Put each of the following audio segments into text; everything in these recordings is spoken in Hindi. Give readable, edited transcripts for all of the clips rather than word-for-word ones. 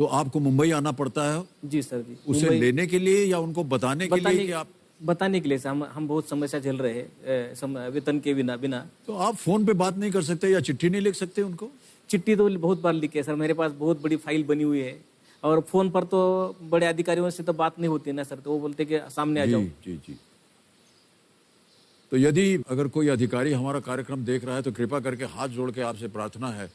तो आपको मुंबई आना पड़ता है जी सर जी। उसे लेने के लिए या उनको बताने के लिए कि आप बताने के लिए सर, हम बहुत समस्या झेल रहे हैं वेतन के बिना। तो आप फोन पे बात नहीं कर सकते या चिट्ठी नहीं लिख सकते उनको? चिट्ठी तो बहुत बार लिखी है सर, मेरे पास बहुत बड़ी फाइल बनी हुई है और फोन पर तो बड़े अधिकारियों से तो बात नहीं होती ना सर, तो वो बोलते कि सामने आ जाओ। जी जी। तो यदि अगर कोई अधिकारी हमारा कार्यक्रम देख रहा है तो कृपा करके हाथ जोड़ के आपसे प्रार्थना है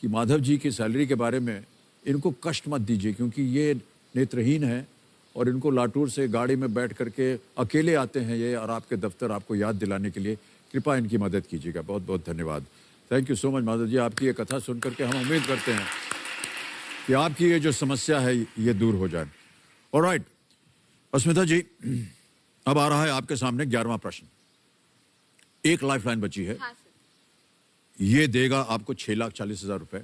कि माधव जी की सैलरी के बारे में इनको कष्ट मत दीजिए, क्योंकि ये नेत्रहीन है और इनको लाटूर से गाड़ी में बैठ करके अकेले आते हैं ये, और आपके दफ्तर आपको याद दिलाने के लिए कृपा इनकी मदद कीजिएगा। बहुत बहुत धन्यवाद। Thank you so much Madhav ji. आपकी ये कथा सुन करके हम उम्मीद करते हैं कि आपकी ये जो समस्या है ये दूर हो जाए। ऑलराइट अस्मिता जी, अब आ रहा है आपके सामने 11वां प्रश्न। एक लाइफलाइन बची है। हाँ सर। ये देगा आपको 6,40,000 रुपए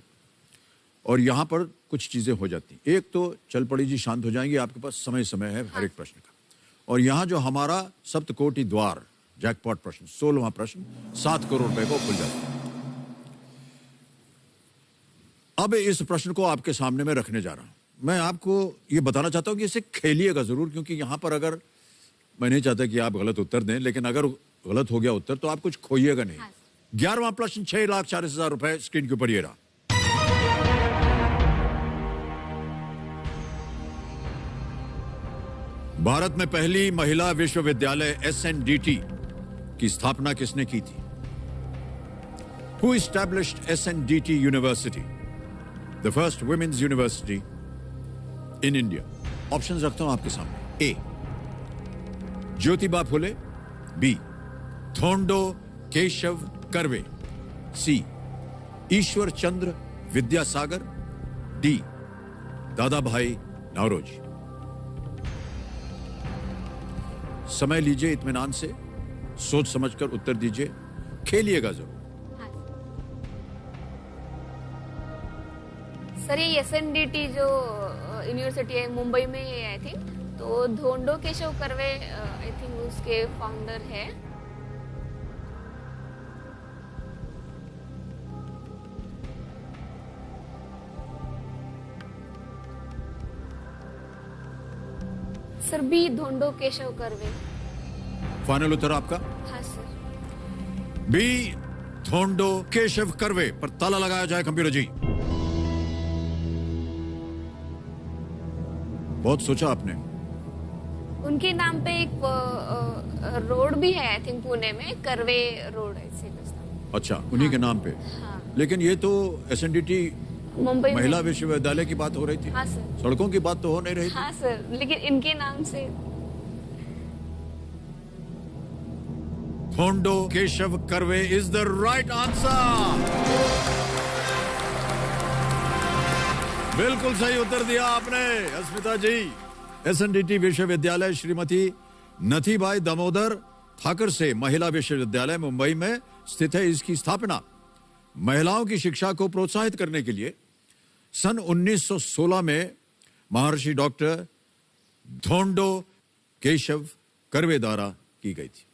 और यहां पर कुछ चीजें हो जाती। एक तो चल पड़ी जी, शांत हो जाएंगी, आपके पास समय समय है हर एक प्रश्न का। और यहां जो हमारा सप्तकोटि द्वार जैकपॉट प्रश्न 16वां प्रश्न 7 करोड़ रुपए को खुल जाता है। अब इस प्रश्न को आपके सामने में रखने जा रहा हूं। मैं आपको ये बताना चाहता हूं कि इसे खेलिएगा जरूर, क्योंकि यहां पर अगर मैं नहीं चाहता कि आप गलत उत्तर दें, लेकिन अगर गलत हो गया उत्तर तो आप कुछ खोइएगा नहीं। 11वां प्रश्न 6,40,000 रुपए स्क्रीन के ऊपर ये रहा। भारत में पहली महिला विश्वविद्यालय SNDT की स्थापना किसने की थी? Who established SNDT University, the first women's university in India? Options रखता हूं आपके सामने। A Jyotiba Phule, B Dhondo Keshav Karve, C Ishwar Chandra Vidyasagar, D दादा भाई नौरोजी। समय लीजिए इत्मीनान से, सोच समझकर उत्तर दीजिए, खेलिएगा जरूर। सर ये SNDT जो यूनिवर्सिटी है मुंबई में ही है आई थिंक, तो धोंडो केशव कर्वे आई थिंक उसके फाउंडर है। Sir B Dhondo Keshav Karve. Final उत्तर आपका? हाँ सर। बी थोंडो केशव कर्वे पर ताला लगाया जाए कंप्यूटर जी। बहुत सोचा आपने। उनके नाम पे एक रोड भी है आई थिंक पुणे में, कर्वे रोड है सीधा। अच्छा, उन्हीं के नाम पे। हाँ। लेकिन ये तो SNDT मुंबई महिला विश्वविद्यालय की बात हो रही थी। हाँ सर। सड़कों की बात तो हो नहीं रही थी। हाँ सर, लेकिन इनके नाम से। Dhondo Keshav Karve is the right answer. बिल्कुल सही उत्तर दिया आपने अस्मिता जी। SNDT विश्वविद्यालय श्रीमती नथीबाई दामोदर ठाकर से महिला विश्वविद्यालय मुंबई में स्थित है। इसकी स्थापना महिलाओं की शिक्षा को प्रोत्साहित करने के लिए सन 1916 में महर्षि डॉक्टर थोंडो केशव कर्वे द्वारा की गई थी।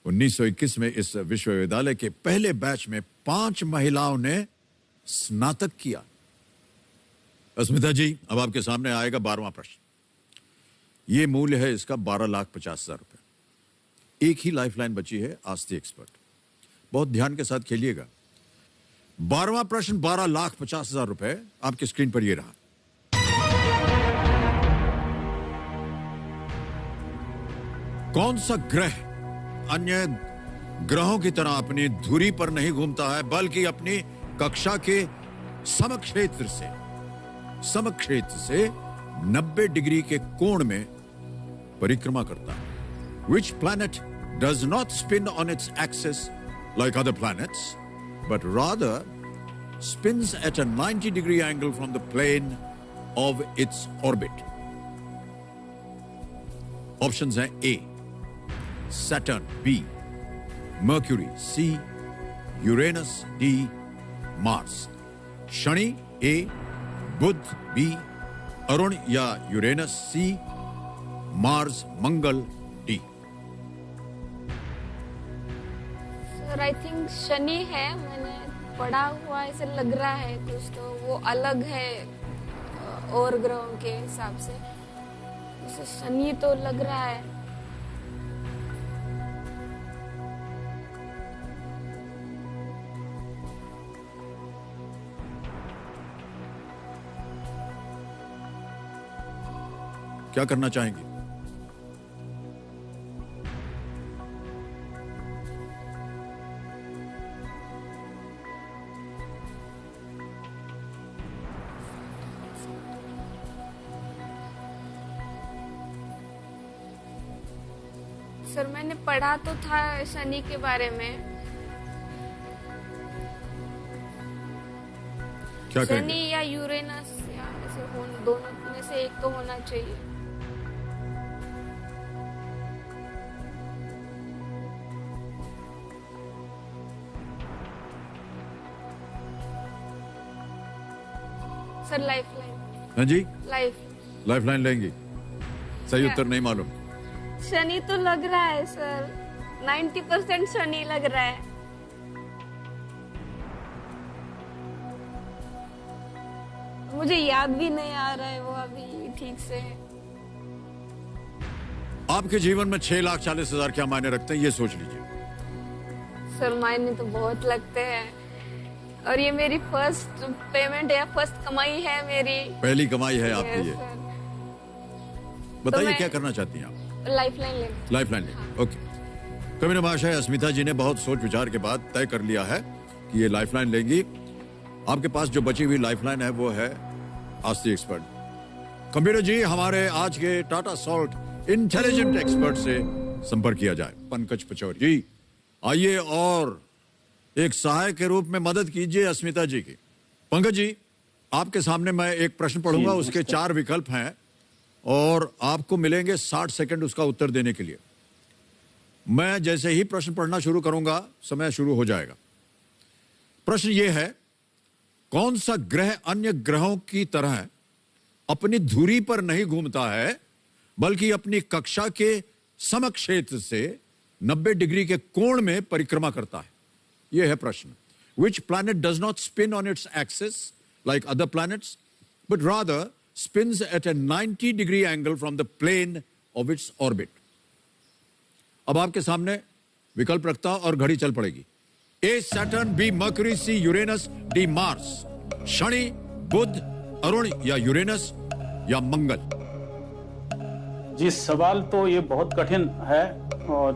1921 में इस विश्वविद्यालय के पहले बैच में 5 महिलाओं ने स्नातक किया। अस्मिता जी, अब आपके सामने आएगा 12वां प्रश्न। यह मूल्य है इसका 12,50,000 रुपए। एक ही लाइफलाइन बची है, आस्ती एक्सपर्ट। बहुत ध्यान के साथ खेलिएगा। 12वां प्रश्न 12,50,000 रुपए आपकी स्क्रीन पर यह रहा। कौन सा ग्रह अन्य ग्रहों की तरह अपनी धुरी पर नहीं घूमता है, बल्कि अपनी कक्षा के समक्षेत्र से 90 डिग्री के कोण में परिक्रमा करता है? Which planet does not spin on its axis like other planets, but rather spins at a 90-degree angle from the plane of its orbit? Options हैं A Saturn, B Mercury, C Uranus, D Mars। Shani A, Budh B, Arun या Uranus C, Mars Mangal D। Sir I think Shani है, मैंने पढ़ा हुआ ऐसे लग रहा है कुछ, तो वो अलग है और ग्रहों के हिसाब से। जैसे शनि तो लग रहा है। क्या करना चाहेंगी? सर मैंने पढ़ा तो था शनि के बारे में। क्या शनि कहेंगे? या यूरेनस या ऐसे दोनों में से एक तो होना चाहिए। Sir lifeline. हाँ जी, लाइफ लाइफलाइन लेंगी? सही उत्तर नहीं मालूम? शनि तो लग रहा है सर, 90% शनि लग रहा है। मुझे याद भी नहीं आ रहा है वो अभी ठीक से। आपके जीवन में 6,40,000 क्या मायने रखते हैं, ये सोच लीजिए। सर मायने तो बहुत लगते हैं, और ये मेरी फर्स्ट पेमेंट या फर्स्ट कमाई है मेरी। पहली कमाई है आपकी Yes, ये। सर। बताइए मैं- क्या करना चाहती हैं आप? लाइफलाइन लेना। लाइफलाइन लेंगे, ओके। कवि महाशय अस्मिता जी ने बहुत सोच विचार के बाद तय कर लिया है कि ये लाइफलाइन लेंगी। आपके पास जो बची हुई लाइफलाइन है वो है आस्ती एक्सपर्ट। कंप्यूटर जी, हमारे आज के टाटा सॉल्ट इंटेलिजेंट एक्सपर्ट से संपर्क किया जाए। पंकज पचौरी जी आइए और एक सहायक के रूप में मदद कीजिए अस्मिता जी की। पंकज जी, आपके सामने मैं एक प्रश्न पढ़ूंगा, उसके 4 विकल्प हैं और आपको मिलेंगे 60 सेकंड उसका उत्तर देने के लिए। मैं जैसे ही प्रश्न पढ़ना शुरू करूंगा, समय शुरू हो जाएगा। प्रश्न यह है, कौन सा ग्रह अन्य ग्रहों की तरह अपनी धुरी पर नहीं घूमता है, बल्कि अपनी कक्षा के समक्षेत्र से 90 डिग्री के कोण में परिक्रमा करता है? यह है प्रश्न। Which planet does not spin on its axis like other planets, but rather spins at a 90-degree angle from the plane of its orbit? अब आपके सामने विकल्प रखता हूं और घड़ी चल पड़ेगी। A Saturn, B Mercury, C Uranus, D Mars. Shani, Budh, Arun या यूरेनस या मंगल? जी, सवाल तो ये बहुत कठिन है। और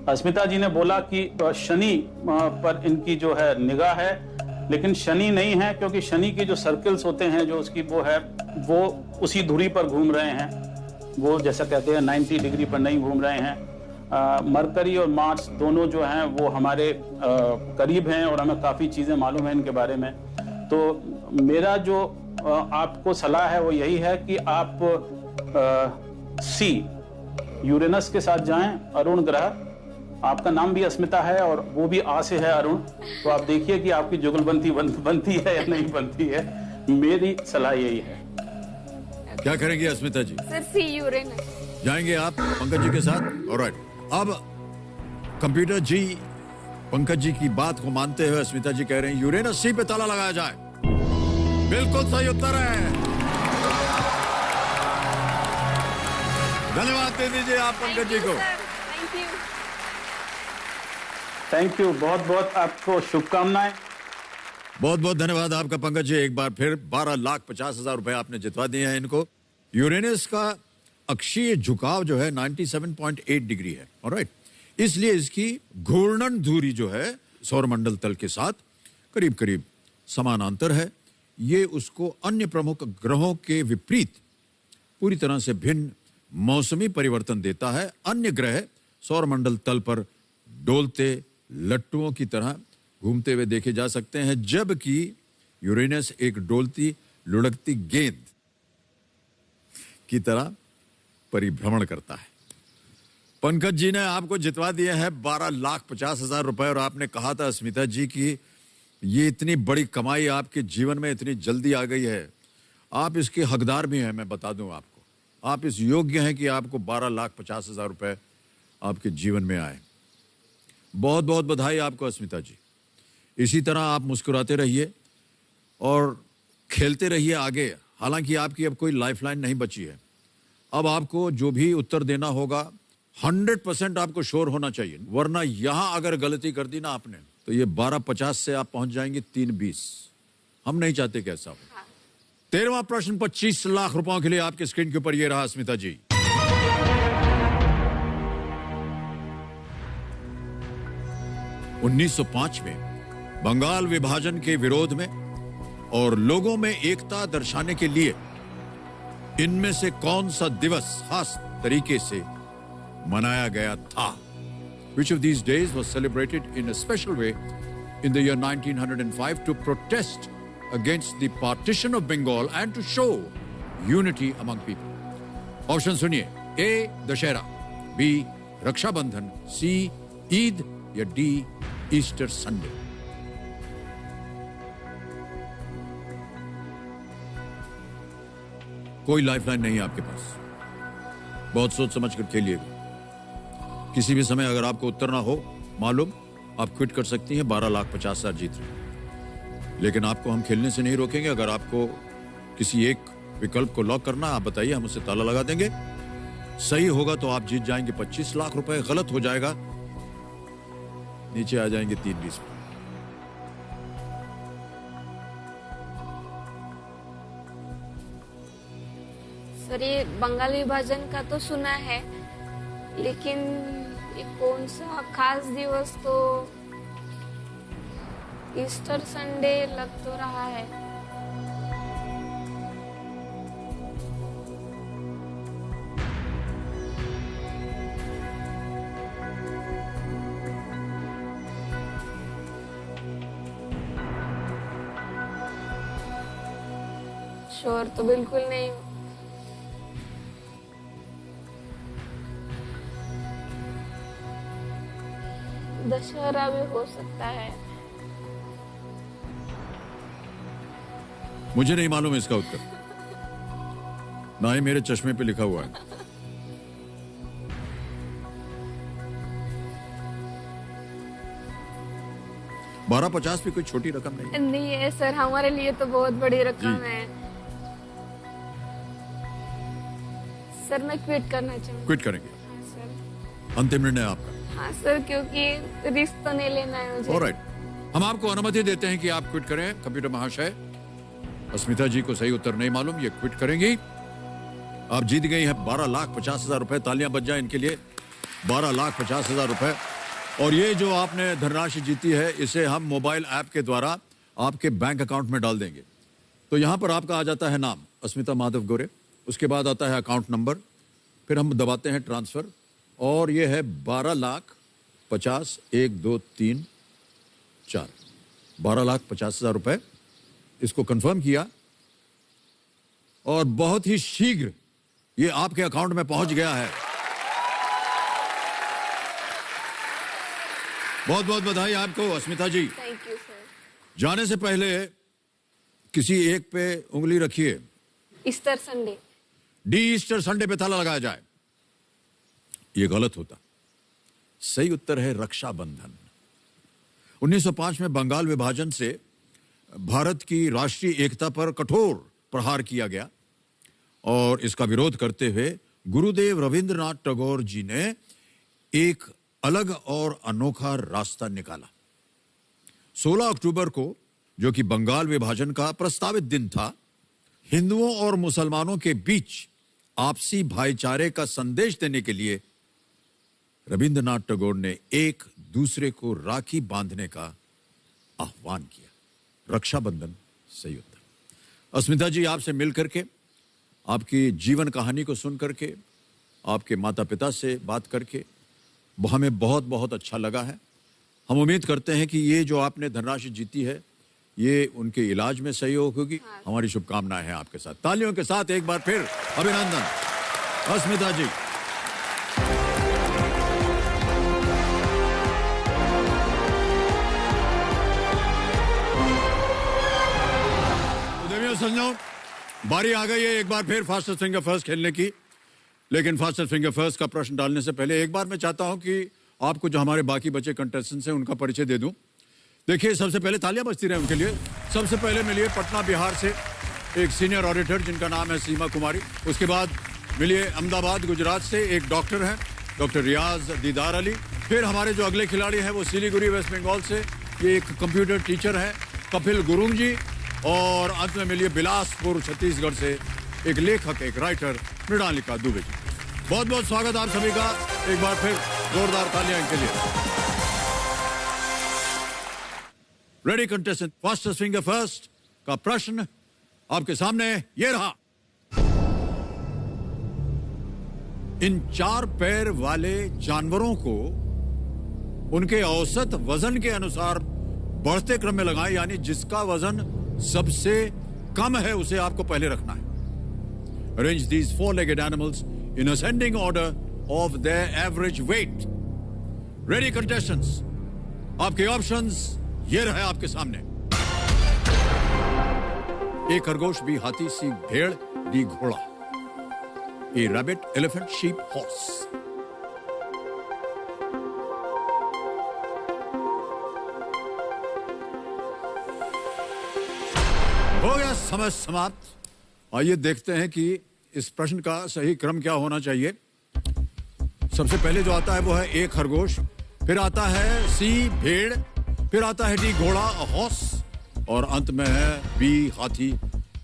अस्मिता जी ने बोला कि शनि पर इनकी जो है निगाह है, लेकिन शनि नहीं है, क्योंकि शनि के जो सर्कल्स होते हैं जो उसकी वो उसी धुरी पर घूम रहे हैं। वो जैसा कहते हैं 90 डिग्री पर नहीं घूम रहे हैं। मरकरी और मार्स दोनों जो हैं वो हमारे करीब हैं और हमें काफ़ी चीज़ें मालूम हैं इनके बारे में। तो मेरा जो आपको सलाह है वो यही है कि आप सी यूरेनस के साथ जाएं, अरुण ग्रह। आपका नाम भी अस्मिता है और वो भी आ से है अरुण, तो आप देखिए कि आपकी जुगलबंदी बनती है या नहीं बनती है। मेरी सलाह यही है। क्या करेंगे अस्मिता जी? सर सी यूरेनस। जाएंगे आप पंकज जी के साथ? ऑलराइट। अब कंप्यूटर जी पंकज जी की बात को मानते हुए अस्मिता जी कह रहे हैं यूरेनस सी पे ताला लगाया जाए। बिल्कुल सही उत्तर है। धन्यवाद दे दीजिए आप पंकज जी को। Thank you. थैंक यू, बहुत बहुत आपको शुभकामनाएं। बहुत बहुत धन्यवाद आपका पंकज जी। एक बार फिर 12,50,000 रुपए आपने जितवा दिए हैं इनको। यूरेनस का अक्षीय झुकाव जो है 97.8 डिग्री है, ऑलराइट। इसलिए इसकी घूर्णन धुरी जो है सौरमंडल तल के साथ करीब करीब समानांतर है। ये उसको अन्य प्रमुख ग्रहों के विपरीत पूरी तरह से भिन्न मौसमी परिवर्तन देता है। अन्य ग्रह सौरमंडल तल पर डोलते लट्टुओं की तरह घूमते हुए देखे जा सकते हैं, जबकि यूरेनस एक डोलती लुढ़कती गेंद की तरह परिभ्रमण करता है। पंकज जी ने आपको जितवा दिए हैं 12,50,000 रुपए। और आपने कहा था अस्मिता जी की ये इतनी बड़ी कमाई आपके जीवन में इतनी जल्दी आ गई है, आप इसके हकदार भी हैं। मैं बता दूं आपको, आप इस योग्य हैं कि आपको 12,50,000 रुपए आपके जीवन में आए। बहुत बहुत बधाई आपको अस्मिता जी। इसी तरह आप मुस्कुराते रहिए और खेलते रहिए आगे। हालांकि आपकी अब कोई लाइफलाइन नहीं बची है। अब आपको जो भी उत्तर देना होगा 100% आपको श्योर होना चाहिए, वरना यहां अगर गलती कर दी ना आपने तो ये 12:50 से आप पहुंच जाएंगे 3:20। हम नहीं चाहते कि ऐसा हो। 13वां प्रश्न 25 लाख रुपयों के लिए आपके स्क्रीन के ऊपर ये रहा अस्मिता जी। (1905) में बंगाल विभाजन के विरोध में और लोगों में एकता दर्शाने के लिए इनमें से कौन सा दिवस खास तरीके से मनाया गया था? Which of these days was celebrated in a special way in the year 1905 to protest against the partition of Bengal and to show unity among people? Option सुनिए। A. Dussehra, B. Rakshabandhan, C. Eid या D. Easter Sunday. कोई लाइफलाइन नहीं है आपके पास, बहुत सोच समझ कर खेलिएगा। किसी भी समय अगर आपको उत्तर ना हो मालूम, आप क्विट कर सकती हैं। 12,50,000 जीत रहे हैं। लेकिन आपको हम खेलने से नहीं रोकेंगे। अगर आपको किसी एक विकल्प को लॉक करना, आप बताइए, हम उससे ताला लगा देंगे। सही होगा तो आप जीत जाएंगे 25 लाख रुपए, गलत हो जाएगा नीचे आ जाएंगे 3:20 में। सर ये बंगाल विभाजन का तो सुना है, लेकिन ये कौन सा खास दिवस, तो ईस्टर संडे लग तो रहा है। श्योर तो बिल्कुल नहीं हूँ। दशहरा भी हो सकता है। मुझे नहीं मालूम इसका उत्तर, ना ही मेरे चश्मे पे लिखा हुआ है। $12.50 भी कोई छोटी रकम नहीं है। नहीं है सर, हमारे लिए तो बहुत बड़ी रकम जी। है। सर मैं क्विट करना चाहूँगी। क्विट करेंगे? हाँ सर। अंतिम निर्णय आपका? हाँ सर, क्योंकि रिस्क तो नहीं लेना है मुझे। ऑलराइट, हम आपको अनुमति देते हैं कि आप क्विट करें। कंप्यूटर महाशय, अस्मिता जी को सही उत्तर नहीं मालूम, ये क्विट करेंगी। आप जीत गई हैं 12,50,000 रुपए। तालियां बज जाएं इनके लिए। 12,50,000 रुपए। और ये जो आपने धनराशि जीती है, इसे हम मोबाइल ऐप के द्वारा आपके बैंक अकाउंट में डाल देंगे। तो यहां पर आपका आ जाता है नाम अस्मिता माधव गोरे, उसके बाद आता है अकाउंट नंबर, फिर हम दबाते हैं ट्रांसफर, और ये है 12,50,1,2,3,4 12,50,000 रुपए। इसको कंफर्म किया और बहुत ही शीघ्र ये आपके अकाउंट में पहुंच गया है। बहुत बहुत बधाई आपको Asmita ji. Thank you sir. जाने से पहले किसी एक पे उंगली रखिए। Easter Sunday. D Easter Sunday पे ताला लगाया जाए। ये गलत होता। सही उत्तर है रक्षाबंधन। 1905 में बंगाल विभाजन से भारत की राष्ट्रीय एकता पर कठोर प्रहार किया गया और इसका विरोध करते हुए गुरुदेव रविंद्रनाथ टैगोर जी ने एक अलग और अनोखा रास्ता निकाला। 16 अक्टूबर को, जो कि बंगाल विभाजन का प्रस्तावित दिन था, हिंदुओं और मुसलमानों के बीच आपसी भाईचारे का संदेश देने के लिए रविंद्रनाथ टैगोर ने एक दूसरे को राखी बांधने का आह्वान किया। रक्षाबंधन सही उत्तर। अस्मिता जी, आपसे मिल करके, आपकी जीवन कहानी को सुन करके, आपके माता पिता से बात करके हमें बहुत बहुत अच्छा लगा है। हम उम्मीद करते हैं कि ये जो आपने धनराशि जीती है, ये उनके इलाज में सहयोग होगी। हमारी शुभकामनाएं हैं आपके साथ। तालियों के साथ एक बार फिर अभिनंदन अस्मिता जी। संजो, बारी आ गई है एक बार फिर फास्टेस्ट फिंगर फर्स्ट खेलने की। लेकिन फास्टेस्ट फिंगर फर्स्ट का प्रश्न डालने से पहले एक बार मैं चाहता हूं कि आपको जो हमारे बाकी बचे कंटेस्टेंट्स हैं उनका परिचय दे दूं। देखिए, सबसे पहले तालियां बजती रहे उनके लिए। सबसे पहले मिलिए पटना बिहार से एक सीनियर ऑडिटर जिनका नाम है सीमा कुमारी। उसके बाद मिलिए अहमदाबाद गुजरात से एक डॉक्टर हैं, डॉक्टर रियाज दीदार अली। फिर हमारे जो अगले खिलाड़ी हैं वो सिलीगुड़ी वेस्ट बंगाल से ये एक कंप्यूटर टीचर हैं, कपिल गुरुंग जी। और अंत में मिलिए बिलासपुर छत्तीसगढ़ से एक लेखक, एक राइटर, मृणालिका दुबे जी। बहुत बहुत स्वागत आप सभी का। एक बार फिर जोरदार तालियां इनके लिए। Ready contestant, fastest finger first का प्रश्न आपके सामने ये रहा। इन 4 पैर वाले जानवरों को उनके औसत वजन के अनुसार बढ़ते क्रम में लगाएं, यानी जिसका वजन सबसे कम है उसे आपको पहले रखना है। Arrange these 4-legged animals in ascending order of their average weight. Ready contestants? आपके ऑप्शंस ये रहे आपके सामने। ए खरगोश, बी हाथी, सी भेड़, डी घोड़ा। ए रैबिट, एलिफेंट, शीप, हॉर्स। हो गया समय समाप्त। आइए देखते हैं कि इस प्रश्न का सही क्रम क्या होना चाहिए। सबसे पहले जो आता है वो है ए खरगोश, फिर आता है सी भेड़, फिर आता है डी घोड़ा, हॉर्स, और अंत में है बी हाथी।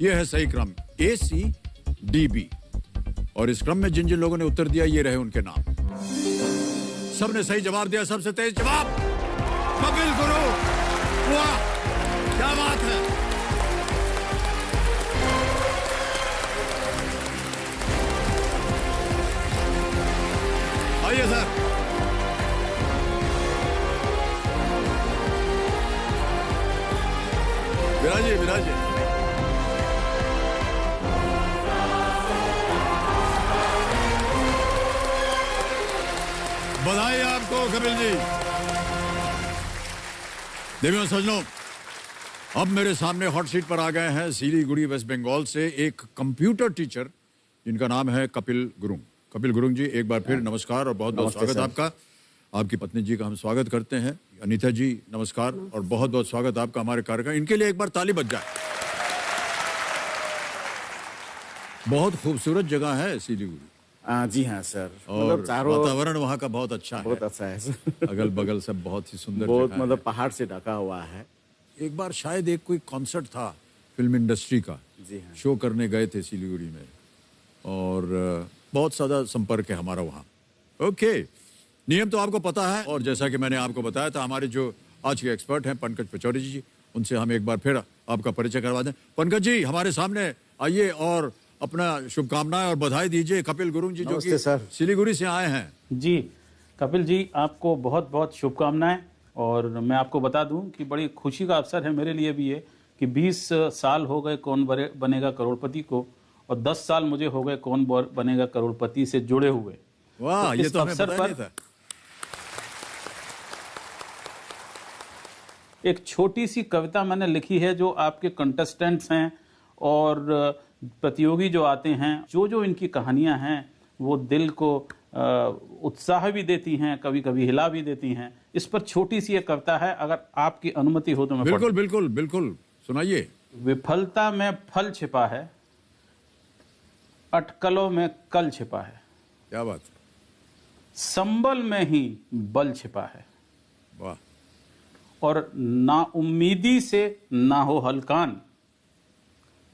यह है सही क्रम, ए सी डी बी। और इस क्रम में जिन जिन लोगों ने उत्तर दिया ये रहे उनके नाम। सबने सही जवाब दिया, सबसे तेज जवाब कपिल गुरु। वाह, क्या बात है। आइए सर। विराजिए विराजिए। बधाई आपको कपिल जी। देवियों सज्जनों, अब मेरे सामने हॉट सीट पर आ गए हैं सिलीगुड़ी वेस्ट बंगाल से एक कंप्यूटर टीचर जिनका नाम है कपिल गुरुंग। कपिल गुरुंग जी, एक बार फिर नमस्कार और बहुत बहुत स्वागत आपका। आपकी पत्नी जी का हम स्वागत करते हैं। अनीता जी नमस्कार और बहुत बहुत स्वागत आपका हमारे कार्यक्रम। इनके लिए एक बार ताली बज जाए। बहुत खूबसूरत जगह है सिलीगुड़ी। जी हाँ सर, और वातावरण वहाँ का बहुत अच्छा है। बहुत अच्छा है सर। अगल बगल सब बहुत ही सुंदर बहुत जगह मतलब है। पहाड़ से ढका हुआ है। एक बार शायद एक कोई कॉन्सर्ट था फिल्म इंडस्ट्री का, जी हाँ। शो करने गए थे सिलीगुड़ी में और बहुत ज्यादा संपर्क है हमारा वहाँ। ओके, नियम तो आपको पता है और जैसा कि मैंने आपको बताया था, हमारे जो आज के एक्सपर्ट हैं पंकज पचौरी जी, उनसे हम एक बार फिर आपका परिचय करवा दें। पंकज जी हमारे सामने आइए और अपना शुभकामनाएं और बधाई दीजिए कपिल गुरुंग जी जो कि सिलीगुड़ी से आए हैं। जी कपिल जी, आपको बहुत बहुत शुभकामनाएं। और मैं आपको बता दूं कि बड़ी खुशी का अवसर है मेरे लिए भी ये कि 20 साल हो गए कौन बनेगा करोड़पति को और 10 साल मुझे हो गए कौन बनेगा करोड़पति से जुड़े हुए। वाह, ये तो हमें पता नहीं था। एक छोटी सी कविता मैंने लिखी है जो आपके कंटेस्टेंट्स हैं और प्रतियोगी जो आते हैं, जो इनकी कहानियां हैं वो दिल को उत्साह भी देती हैं, कभी कभी हिला भी देती हैं। इस पर छोटी सी एक कविता है, अगर आपकी अनुमति हो तो मैं बिल्कुल बिल्कुल बिल्कुल सुनाइए। विफलता में फल छिपा है, अटकलों में कल छिपा है, क्या बात है। संबल में ही बल छिपा है, वाह। और नाउम्मीदी से ना हो हलकान,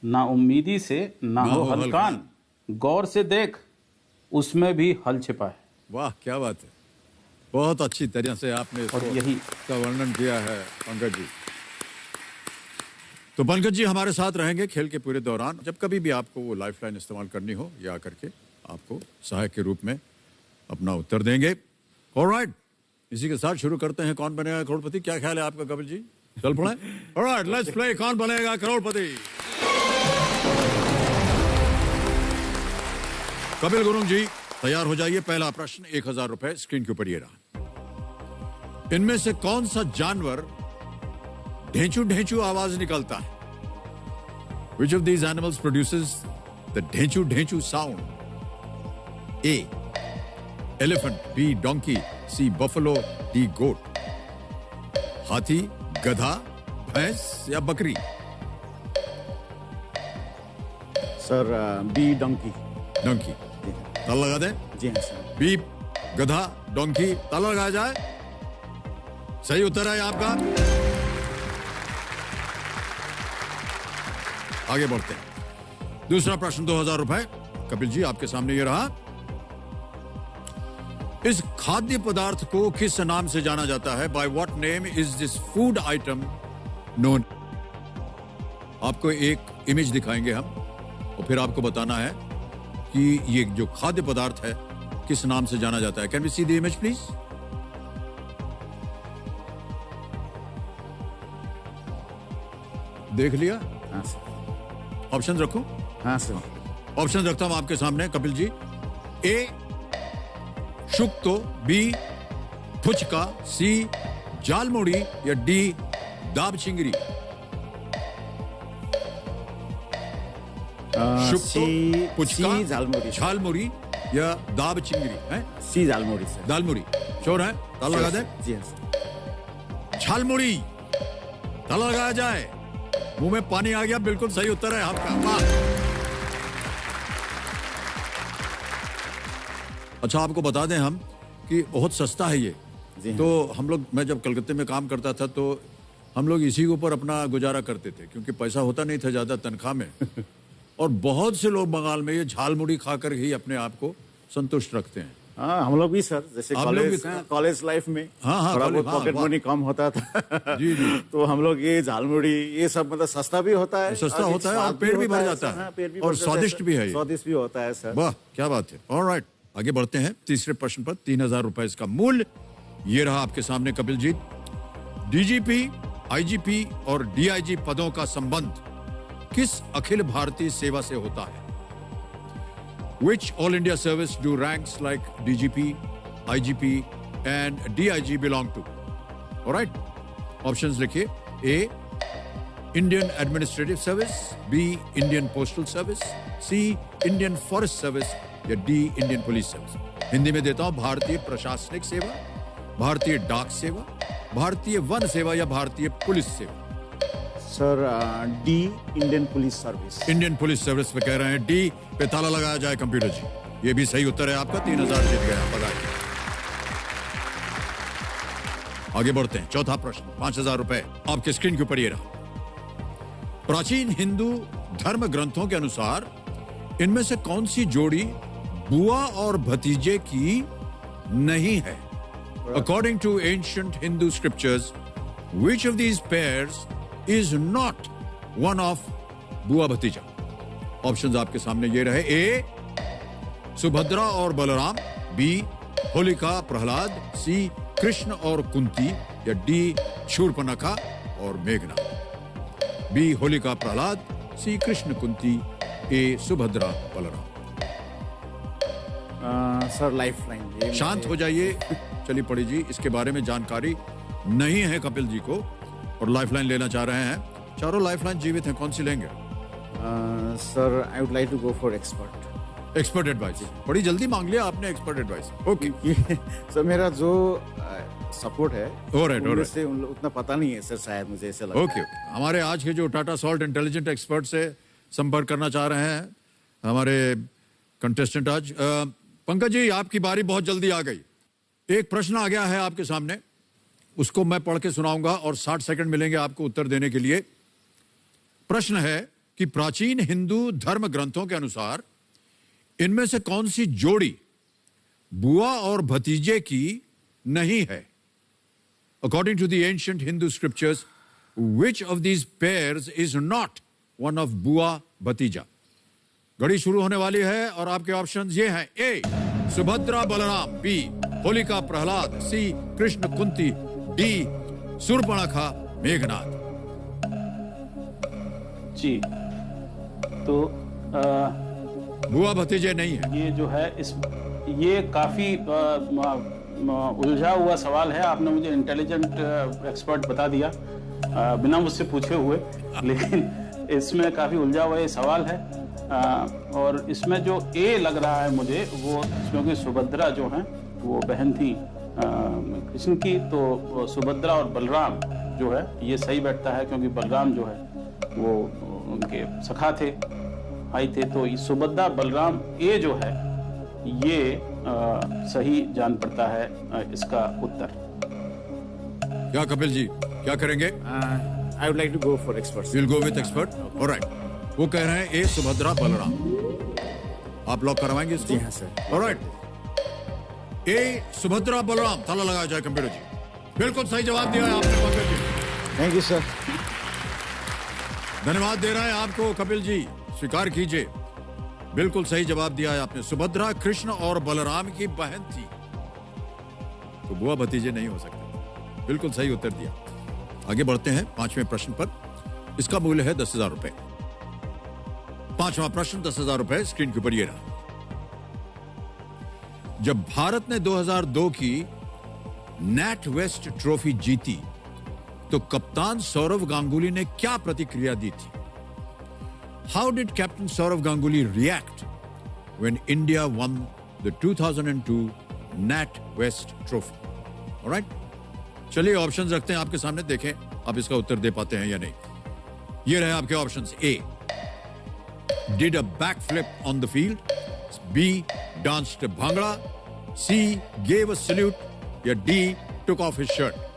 नाउम्मीदी से ना हो हलकान, गौर से देख उसमें भी हल छिपा है। वाह, क्या बात है। बहुत अच्छी तरह से आपने और यही का वर्णन किया है पंकज जी। तो पंकज जी हमारे साथ रहेंगे खेल के पूरे दौरान। जब कभी भी आपको वो लाइफलाइन इस्तेमाल करनी हो या करके आपको सहायक के रूप में अपना उत्तर देंगे। ऑलराइट, इसी के साथ शुरू करते हैं कौन बनेगा करोड़पति। क्या ख्याल है आपका कपिल जी, चल पड़े? ऑलराइट, लेट्स प्ले कौन बनेगा करोड़पति। कपिल गुरुंग जी तैयार हो जाइए। पहला प्रश्न 1000 रुपए स्क्रीन के ऊपर ये रहा। इनमें से कौन सा जानवर ढेंचू ढेंचू आवाज निकलता है? Which of these animals produces the ढेंचू ढेंचू sound? A. Elephant, B. Donkey, C. Buffalo, D. Goat. हाथी, गधा, भैंस या बकरी? Sir B donkey. डोंकी। ताला लगा दें? जी हाँ सर। बी गधा, डोंकी, ताला लगाया जाए। सही उत्तर है आपका। आगे बढ़ते हैं। दूसरा प्रश्न 2000 रुपए। कपिल जी आपके सामने ये रहा। इस खाद्य पदार्थ को किस नाम से जाना जाता है? By what name is this food item known? आपको एक इमेज दिखाएंगे हम और फिर आपको बताना है कि ये जो खाद्य पदार्थ है किस नाम से जाना जाता है। Can we see the image please? देख लिया? हाँ सर। ऑप्शन रखूं? हाँ सर। ऑप्शन रखता हूं आपके सामने कपिल जी। ए शुक्तो, बी फुचका, सी जालमुड़ी या डी दाब चिंगरी? शुक्तो, पुचका, सी झालमुड़ी। झालमुड़ी या दाब चिंगरी है? सी झालमुड़ी सर। दालमुड़ी। श्योर है? ताला लगा दे। जी हाँ सर। झालमुड़ी। ताला लगाया जाए। मुंह में पानी आ गया। बिल्कुल सही उत्तर है आपका। वाह। अच्छा आपको बता दें हम कि बहुत सस्ता है ये। जी तो हम लोग, मैं जब कलकत्ते में काम करता था तो हम लोग इसी के ऊपर अपना गुजारा करते थे क्योंकि पैसा होता नहीं था ज्यादा तनख्वाह में। और बहुत से लोग बंगाल में ये झालमुड़ी खाकर ही अपने आप को संतुष्ट रखते हैं। हाँ हम लोग भी सर, जैसे आप लोग भी? कॉलेज लाइफ में हाँ, थोड़ा बहुत हाँ, पॉकेट वाह। मनी कम होता था। जी, जी। तो हम लोग ये झालमुड़ी ये सब मतलब सस्ता भी होता है, सस्ता और होता है और स्वाद पेट भी होता भर है, जाता है। हाँ, पेट भी और भर जाता है, स्वादिष्ट सर। भी है ये। स्वादिष्ट भी होता है सर। वाह क्या बात है। ऑलराइट, आगे बढ़ते हैं तीसरे प्रश्न पर। 3000 रुपए इसका मूल्य। ये रहा आपके सामने कपिल जी। डीजीपी, आईजीपी और डीआईजी पदों का संबंध किस अखिल भारतीय सेवा से होता है? Which all India service do ranks like DGP, IGP and DIG belong to? All right. Options लिखिए। A, Indian Administrative Service, B, Indian Postal Service, C, Indian Forest Service या D, Indian Police Service। Hindi में देता हूं भारतीय प्रशासनिक सेवा, भारतीय डाक सेवा, भारतीय वन सेवा या भारतीय पुलिस सेवा। Sir D Indian police service. Indian police service पे कह रहे हैं। डी पे ताला लगाया जाए कंप्यूटर जी। ये भी सही उत्तर है आपका। 3000 जीत गया। बधाई। आगे बढ़ते हैं। चौथा प्रश्न 5000 रुपए आपके स्क्रीन के ऊपर ये रहा। प्राचीन हिंदू धर्म ग्रंथों के अनुसार इनमें से कौन सी जोड़ी बुआ और भतीजे की नहीं है? According to ancient Hindu scriptures, which of these pairs is not one of बुआ भतीजा? ऑप्शंस आपके सामने ये रहे। ए सुभद्रा और बलराम, बी होलिका प्रहलाद, सी कृष्ण और कुंती या डी शूर्पणखा और Meghnad. B Holika Prahlad, C Krishna Kunti, A Subhadra Balram. Sir life line. शांत हो जाइए। चलिए पढ़ी जी। इसके बारे में जानकारी नहीं है कपिल जी को और लाइफलाइन लेना चाह रहे हैं। चारों लाइफलाइन जीवित हैं, कौन सी लेंगे? Sir I would like to go for expert. Expert advice. बड़ी जल्दी मांग लिया आपने एक्सपर्ट एडवाइस। ओके। सर मेरा जो सपोर्ट है ऑलराइट, उनमें से उतना पता नहीं है सर, शायद मुझे ऐसा लगता है। ओके। हमारे आज के जो टाटा सॉल्ट इंटेलिजेंट एक्सपर्ट से संपर्क करना चाह रहे हैं हमारे कंटेस्टेंट आज। पंकज जी आपकी बारी बहुत जल्दी आ गई। एक प्रश्न आ गया है आपके सामने, उसको मैं पढ़ के सुनाऊंगा और 60 सेकंड मिलेंगे आपको उत्तर देने के लिए। प्रश्न है कि प्राचीन हिंदू धर्म ग्रंथों के अनुसार इनमें से कौन सी जोड़ी बुआ और भतीजे की नहीं है? According to the ancient Hindu scriptures, which of these pairs is not one of बुआ भतीजा? घड़ी शुरू होने वाली है और आपके ऑप्शंस ये हैं। ए Subhadra Balram, B Holika Prahlad, C Krishna Kunti, D Shurpanakha Meghnad. जी तो बुआ भतीजे नहीं है। ये जो है ये काफी उलझा हुआ सवाल है। आपने मुझे इंटेलिजेंट एक्सपर्ट बता दिया बिना मुझसे पूछे हुए, लेकिन इसमें काफी उलझा हुआ ये सवाल है। और इसमें जो ए लग रहा है मुझे, वो क्योंकि सुभद्रा जो हैं वो बहन थी कृष्ण की, तो सुभद्रा और बलराम जो है ये सही बैठता है, क्योंकि बलराम जो है वो उनके सखा थे, भाई थे। तो सुभद्रा बलराम ये जो है ये सही जान पड़ता है इसका उत्तर। क्या कपिल जी क्या करेंगे? I would like to go for experts. Will go with expert. Alright, वो कह रहे हैं ए सुभद्रा बलराम। आप लॉक करवाएंगे इसको? जी हाँ, सर। ऑलराइट, ए सुभद्रा बलराम, ताला लगाया जाए कंप्यूटर जी। बिल्कुल सही जवाब दिया है आपने Pankaj ji. Thank you, sir. धन्यवाद दे रहा है आपको कपिल जी, स्वीकार कीजिए, बिल्कुल सही जवाब दिया है आपने। सुभद्रा कृष्ण और बलराम की बहन थी, तो बुआ भतीजे नहीं हो सकते। बिल्कुल सही उत्तर दिया। आगे बढ़ते हैं 5वें प्रश्न पर। इसका मूल्य है 10,000 रुपए। 5वां प्रश्न 10,000 रुपए स्क्रीन के ऊपर ये रहा। जब भारत ने 2002 की नैट वेस्ट ट्रॉफी जीती तो कप्तान सौरव गांगुली ने क्या प्रतिक्रिया दी थी? How did captain Sourav Ganguly react when India won the 2002 NatWest trophy? Alright, चलिए ऑप्शंस रखते हैं आपके सामने, देखें आप इसका उत्तर दे पाते हैं या नहीं। ये रहे आपके options. A, did a back flip on the field, B, danced bhangra, C, gave a salute, या D, took off his shirt.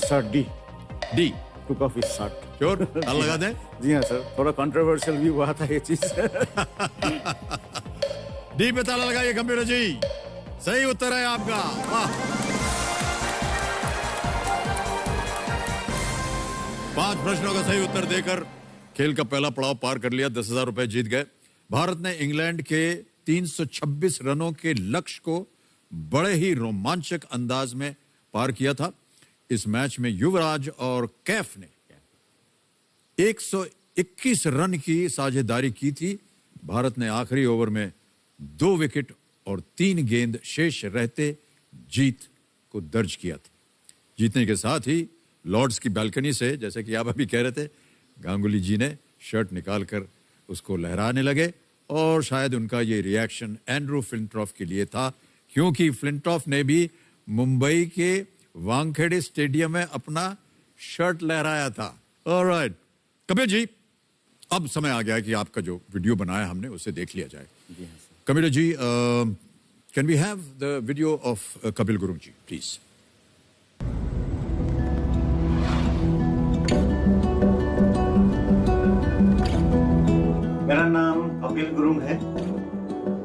Sir, D. D, Took off his shirt. Sure? ताला लगा दें? जी हाँ सर, थोड़ा कंट्रोवर्शियल भी हुआ था ये चीज। डी पे ताला लगाइए कंप्यूटर जी, सही उत्तर है आपका। वाह, 5 प्रश्नों का सही उत्तर देकर खेल का पहला पड़ाव पार कर लिया, 10,000 रुपए जीत गए। भारत ने इंग्लैंड के 326 रनों के लक्ष्य को बड़े ही रोमांचक अंदाज में पार किया था। इस मैच में युवराज और कैफ ने 121 रन की साझेदारी की थी। भारत ने आखिरी ओवर में 2 विकेट और 3 गेंद शेष रहते जीत को दर्ज किया था। जीतने के साथ ही लॉर्ड्स की बालकनी से, जैसे कि आप अभी कह रहे थे, गांगुली जी ने शर्ट निकालकर उसको लहराने लगे, और शायद उनका ये रिएक्शन एंड्रू फ्लिंटॉफ के लिए था, क्योंकि फ्लिंटॉफ ने भी मुंबई के वानखेड़े स्टेडियम में अपना शर्ट लहराया था। ऑलराइट कपिल जी, अब समय आ गया है कि आपका जो वीडियो बनाया हमने उसे देख लिया जाए। Kapil ji, can we have the video of Kapil Gurung ji please? मेरा नाम कपिल गुरुंग है।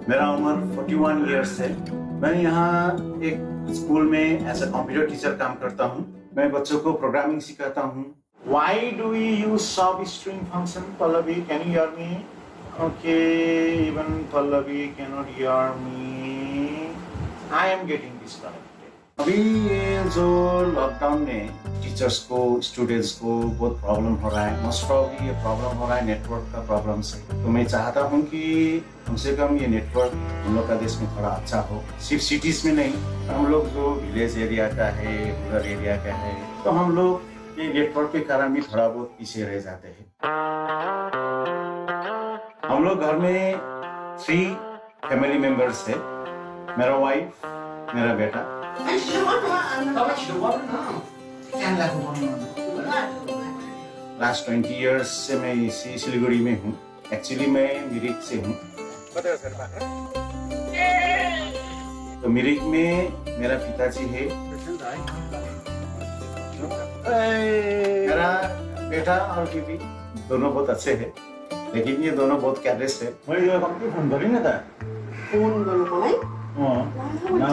मेरा उम्र 41 इयर्स है। मैं यहाँ एक स्कूल में एज अ कंप्यूटर टीचर काम करता हूँ। मैं बच्चों को प्रोग्रामिंग सिखाता हूँ। Why do we use substring function? Pallavi, can you hear me? Okay, even Pallavi cannot hear me. I am getting disconnected. अभी ये जो लॉकडाउन में टीचर्स को, स्टूडेंट्स को बहुत प्रॉब्लम हो रहा है। मोस्ट प्रॉब्ली ये प्रॉब्लम हो रहा है नेटवर्क का प्रॉब्लम से। तो मैं चाहता हूँ कि कम से कम ये नेटवर्क हम लोग का देश में थोड़ा अच्छा हो। सिर्फ सिटीज में नहीं, हम लोग जो विलेज एरिया का है, रूरल एरिया का है, तो हम लोग ये नेटवर्क के कारण भी थोड़ा बहुत पीछे रह जाते हैं। हम लोग घर में 3 फैमिली मेंबर्स है। मेरा वाइफ, मेरा बेटा। लास्ट 20 इयर्स से मैं इसी सिलीगुड़ी में हूँ। एक्चुअली मैं मिरिक से हूँ। तो मिरिक में मेरा पिताजी है, मेरा बेटा और बीवी दोनों बहुत अच्छे हैं, लेकिन ये दोनों बहुत केयरलेस है। मैं जो कंपनी फोन करी ना था, फोन गर्नु मलाई ना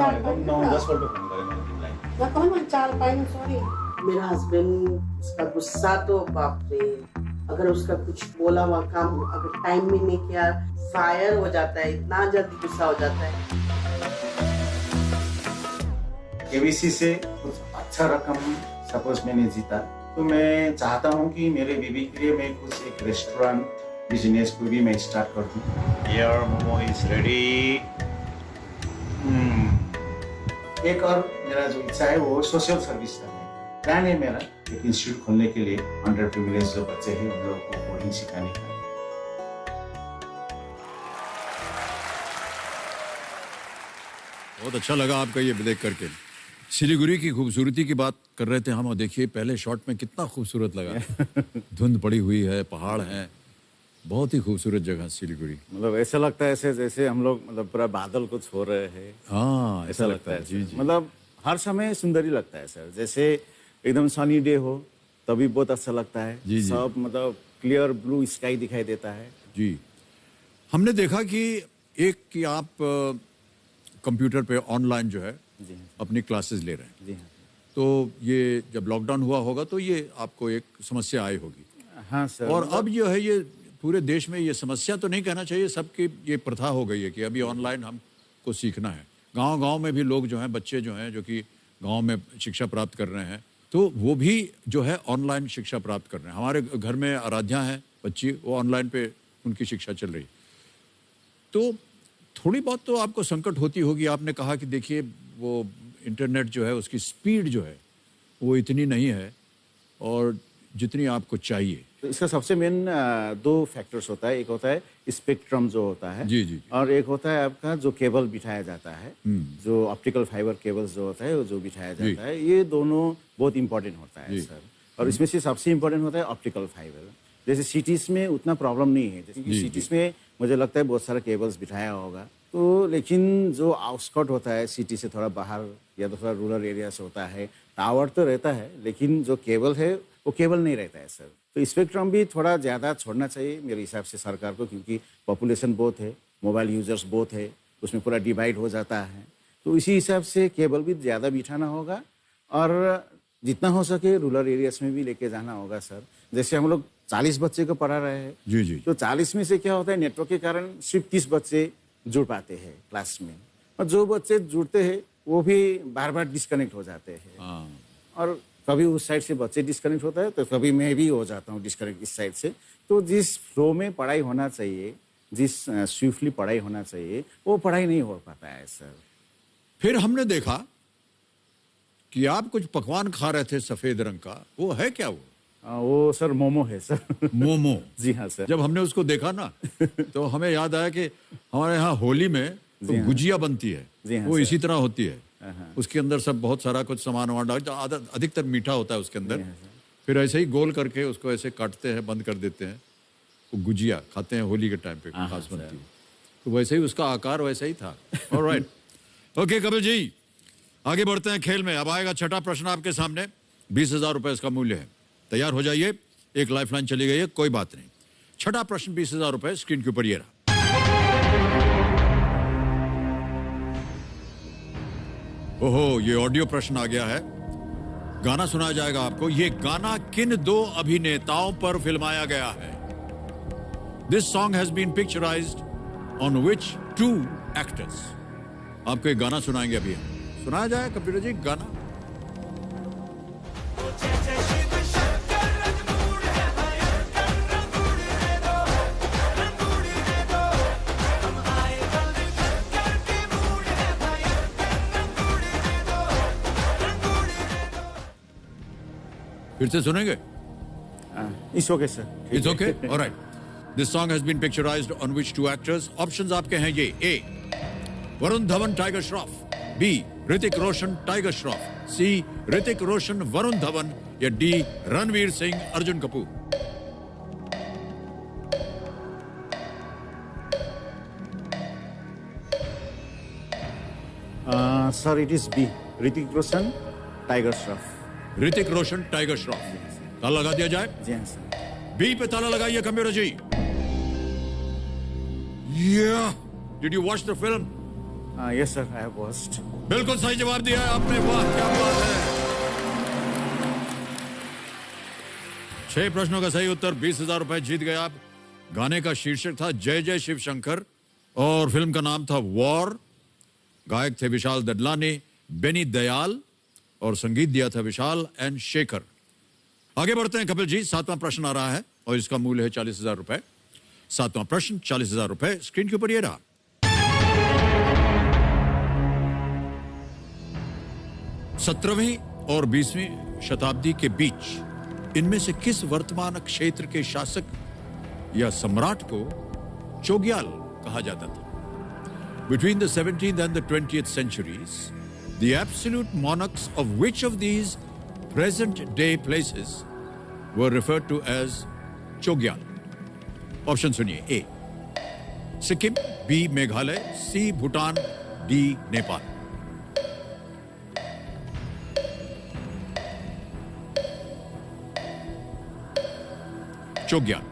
10 पल्ट फोन गरेँ मैले तिमीलाई। ल कहाँ मैं चाल पाइन सॉरी। मेरा हस्बैंड, उसका गुस्सा तो बाप रे, अगर उसका कुछ बोला हुआ काम अगर टाइम में नहीं किया, फायर हो जाता है, इतना जल्दी गुस्सा हो जाता है। केबीसी से कुछ अच्छा रकम सपोज मैंने जीता, तो मैं चाहता हूँ कि मेरे बीवी के लिए मैं कुछ एक रेस्टोरेंट बिजनेस को भी मैं स्टार्ट कर दूँ। Your momo is ready। एक और मेरा जो इच्छा है वो सोशल सर्विस करने का प्लान है मेरा। एक इंस्टीट्यूट खोलने के लिए अंडर प्रिविलेज जो बच्चे हैं उन लोगों को कोडिंग सिखाने का। बहुत अच्छा लगा आपका ये देख करके। सिलीगुड़ी की खूबसूरती की बात कर रहे थे हम, और देखिए पहले शॉट में कितना खूबसूरत लगा। धुंध पड़ी हुई है, पहाड़ है, बहुत ही खूबसूरत जगह सिलीगुड़ी। मतलब ऐसा लगता है ऐसे जैसे हम लोग मतलब पूरा बादल को छो रहे हैं, हाँ ऐसा लगता है। जी सर। जी। मतलब हर समय सुंदर ही लगता है सर। जैसे एकदम सनी डे हो तभी बहुत अच्छा लगता है। जी, जी। सब मतलब क्लियर ब्लू स्काई दिखाई देता है। जी, हमने देखा कि एक कि आप कंप्यूटर पे ऑनलाइन जो है जी हाँ, अपनी क्लासेस ले रहे हैं, जी हाँ। तो ये जब लॉकडाउन हुआ होगा तो ये आपको एक समस्या आई होगी, हाँ सर। और अब जो है ये पूरे देश में ये समस्या तो नहीं कहना चाहिए, सबकी ये प्रथा हो गई है कि अभी ऑनलाइन हमको सीखना है। गांव-गांव में भी लोग जो हैं, बच्चे जो हैं जो कि गांव में शिक्षा प्राप्त कर रहे हैं, तो वो भी जो है ऑनलाइन शिक्षा प्राप्त कर रहे हैं। हमारे घर में आराध्या हैं बच्ची, वो ऑनलाइन पे उनकी शिक्षा चल रही। तो थोड़ी बहुत तो आपको संकट होती होगी। आपने कहा कि देखिए वो इंटरनेट जो है उसकी स्पीड जो है वो इतनी नहीं है और जितनी आपको चाहिए। तो इसका सबसे मेन दो फैक्टर्स होता है। एक होता है स्पेक्ट्रम जो होता है, जी, जी। और एक होता है आपका जो केबल बिठाया जाता है, जो ऑप्टिकल फाइबर केबल्स जो होता है वो जो बिठाया जी। जाता है, ये दोनों बहुत इंपॉर्टेंट होता है जी। सर। और इसमें से सबसे इम्पोर्टेंट होता है ऑप्टिकल फाइबर। जैसे सिटीज में उतना प्रॉब्लम नहीं है, जैसे कि जी, सिटीज में मुझे लगता है बहुत सारा केबल्स बिठाया होगा, तो लेकिन जो आउटस्कर्ट होता है सिटी से थोड़ा बाहर या तो थोड़ा रूरल एरिया से होता है, टावर तो रहता है लेकिन जो केबल है वो केबल नहीं रहता है सर। तो स्पेक्ट्रम भी थोड़ा ज़्यादा छोड़ना चाहिए मेरे हिसाब से सरकार को, क्योंकि पॉपुलेशन बहुत है, मोबाइल यूजर्स बहुत है, उसमें पूरा डिवाइड हो जाता है। तो इसी हिसाब से केबल भी ज़्यादा बिठाना होगा और जितना हो सके रूरल एरियाज में भी लेके जाना होगा सर। जैसे हम लोग 40 बच्चे को पढ़ा रहे हैं, जी जी। तो 40 में से क्या होता है, नेटवर्क के कारण सिर्फ 30 बच्चे जुड़ पाते हैं क्लास में, और जो बच्चे जुड़ते हैं वो भी बार बार डिस्कनेक्ट हो जाते हैं। हाँ, और कभी उस साइड से बच्चे डिस्कनेक्ट होता है तो कभी मैं भी हो जाता हूँ डिस्कनेक्ट इस साइड से। तो जिस फ्लो में पढ़ाई होना चाहिए, जिस स्विफ्टली पढ़ाई होना चाहिए, वो पढ़ाई नहीं हो पाता है सर। फिर हमने देखा कि आप कुछ पकवान खा रहे थे सफेद रंग का, वो है क्या वो? वो सर मोमो है सर। मोमो। जी हाँ सर। जब हमने उसको देखा ना तो हमें याद आया कि हमारे यहाँ होली में तो जी हाँ। गुजिया बनती है, जी हाँ वो सर। इसी तरह होती है। हाँ। उसके अंदर सब बहुत सारा कुछ सामान वामान डाल, अधिकतर मीठा होता है उसके अंदर। जी हाँ सर। फिर ऐसे ही गोल करके उसको ऐसे काटते हैं, बंद कर देते हैं, वो गुजिया खाते हैं होली के टाइम पे, हाँ, खास सर। बनती है। तो वैसे ही उसका आकार वैसा ही था। ऑलराइट, ओके कपिल जी, आगे बढ़ते हैं खेल में। अब आएगा छठा प्रश्न आपके सामने, 20,000 रुपए इसका मूल्य है। तैयार हो जाइए, एक लाइफलाइन चली गई है, कोई बात नहीं। छठा प्रश्न 20,000 रुपए, स्क्रीन के ऊपर ये रहा। ओहो, ये ऑडियो प्रश्न आ गया है। गाना सुनाया जाएगा आपको। ये गाना किन दो अभिनेताओं पर फिल्माया गया है? This song has been picturised on which 2 actors? आपको एक गाना सुनाएंगे अभी हम। सुनाया जाए कंप्यूटर जी गाना। फिर से सुनेंगे? It's okay sir. It's okay? All right. This song has been picturized on which 2 actors? Options आपके हैं ये: A. Varun Dhawan Tiger Shroff, B. Hrithik Roshan Tiger Shroff, C. Hrithik Roshan Varun Dhawan, या D. Ranveer Singh Arjun Kapoor. Sir it is B, Hrithik Roshan Tiger Shroff. Hrithik Roshan Tiger Shroff, ताला लगा दिया जाए। जी हाँ सर। बी पे ताला लगाइए computer ji. Did you watch the film? Yes sir, I have watched. बिल्कुल सही जवाब दिया है आपने, वाह क्या बात है। 6 प्रश्नों का सही उत्तर, 20,000 रुपए जीत गए आप। गाने का शीर्षक था जय जय शिव शंकर और फिल्म का नाम था वॉर। गायक थे विशाल ददलानी, बेनी दयाल, और संगीत दिया था विशाल एंड शेखर। आगे बढ़ते हैं कपिल जी, 7वां प्रश्न आ रहा है और इसका मूल्य है 40,000 रुपए। 7वां प्रश्न 40,000 रुपए, स्क्रीन के ऊपर ये रहा। 17वीं और 20वीं शताब्दी के बीच इनमें से किस वर्तमान क्षेत्र के शासक या सम्राट को चोग्याल कहा जाता था? Between the 17th and the 20th centuries, The absolute monarchs of which of these present-day places were referred to as Chogyal? Option सुनिए. A. Sikkim, B. Meghalaya, C. Bhutan, D. Nepal. Chogyal.